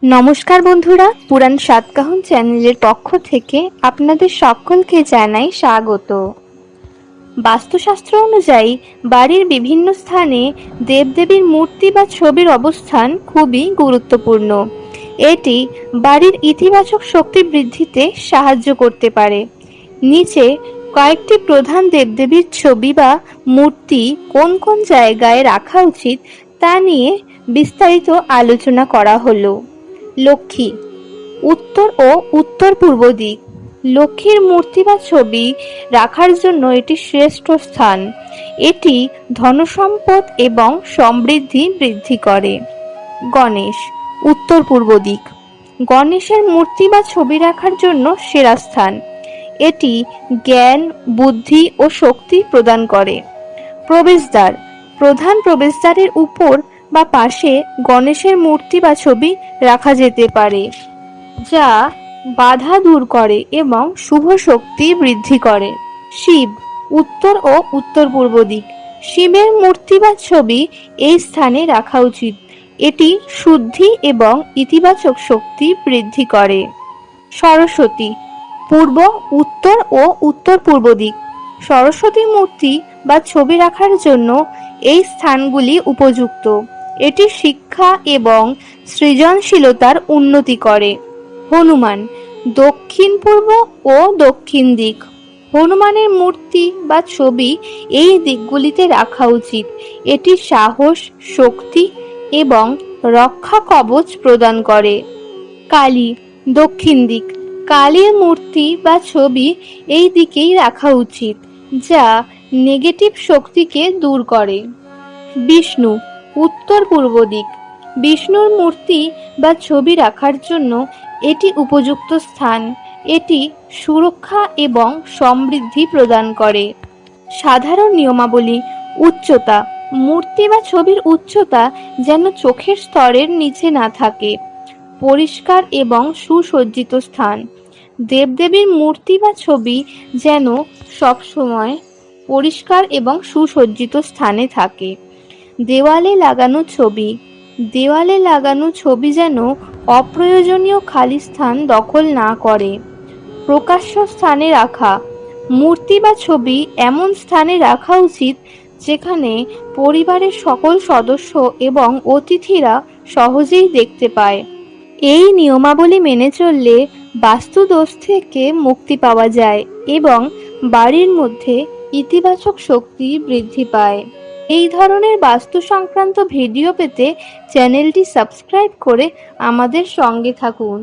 নমস্কার বন্ধুরা, পুরাণ সাতকাহন চ্যানেলের পক্ষ থেকে আপনাদের সকলকে জানাই স্বাগত। বাস্তুশাস্ত্র অনুযায়ী বাড়ির বিভিন্ন স্থানে দেবদেবীর মূর্তি বা ছবির অবস্থান খুবই গুরুত্বপূর্ণ। এটি বাড়ির ইতিবাচক শক্তি বৃদ্ধিতে সাহায্য করতে পারে। নিচে কয়েকটি প্রধান দেবদেবীর ছবি বা মূর্তি কোন কোন জায়গায় রাখা উচিত তা নিয়ে বিস্তারিত আলোচনা করা হলো। লক্ষ্মী, উত্তর ও উত্তর পূর্ব দিক। লক্ষ্মীর মূর্তি বা ছবি রাখার জন্য এটি শ্রেষ্ঠ স্থান। এটি ধনসম্পদ এবং সমৃদ্ধি বৃদ্ধি করে। গণেশ, উত্তর পূর্ব দিক। গণেশের মূর্তি বা ছবি রাখার জন্য সেরা স্থান। এটি জ্ঞান, বুদ্ধি ও শক্তি প্রদান করে। প্রবেশদ্বার, প্রধান প্রবেশদ্বারের উপর বা পাশে গণেশের মূর্তি বা ছবি রাখা যেতে পারে, যা বাধা দূর করে এবং শুভ শক্তি বৃদ্ধি করে। শিব, উত্তর ও উত্তর পূর্ব দিক। শিবের মূর্তি বা ছবি এই স্থানে রাখা উচিত। এটি শুদ্ধি এবং ইতিবাচক শক্তি বৃদ্ধি করে। সরস্বতী, পূর্ব, উত্তর ও উত্তর পূর্ব দিক। সরস্বতী মূর্তি বা ছবি রাখার জন্য এই স্থানগুলি উপযুক্ত। এটি শিক্ষা এবং সৃজনশীলতার উন্নতি করে। হনুমান, দক্ষিণ পূর্ব ও দক্ষিণ দিক। হনুমানের মূর্তি বা ছবি এই দিকগুলিতে রাখা উচিত। এটি সাহস, শক্তি এবং রক্ষা কবচ প্রদান করে। কালী, দক্ষিণ দিক। কালীর মূর্তি বা ছবি এই দিকেই রাখা উচিত, যা নেগেটিভ শক্তিকে দূর করে। বিষ্ণু, উত্তর পূর্ব দিক। বিষ্ণুর মূর্তি বা ছবি রাখার জন্য এটি উপযুক্ত স্থান। এটি সুরক্ষা এবং সমৃদ্ধি প্রদান করে। সাধারণ নিয়মাবলী। উচ্চতা, মূর্তি বা ছবির উচ্চতা যেন চোখের স্তরের নিচে না থাকে। পরিষ্কার এবং সুসজ্জিত স্থান। দেবদেবীর মূর্তি বা ছবি যেন সবসময় পরিষ্কার এবং সুসজ্জিত স্থানে থাকে। দেওয়ালে লাগানো ছবি, দেওয়ালে লাগানো ছবি যেন অপ্রয়োজনীয় খালি স্থান দখল না করে। প্রকাশ্য স্থানে রাখা, মূর্তি বা ছবি এমন স্থানে রাখা উচিত যেখানে পরিবারের সকল সদস্য এবং অতিথিরা সহজেই দেখতে পায়। এই নিয়মাবলী মেনে চললে বাস্তুদোষ থেকে মুক্তি পাওয়া যায় এবং বাড়ির মধ্যে ইতিবাচক শক্তি বৃদ্ধি পায়। এই ধরনের বাস্তু সংক্রান্ত ভিডিও পেতে চ্যানেলটি সাবস্ক্রাইব করে আমাদের সঙ্গে থাকুন।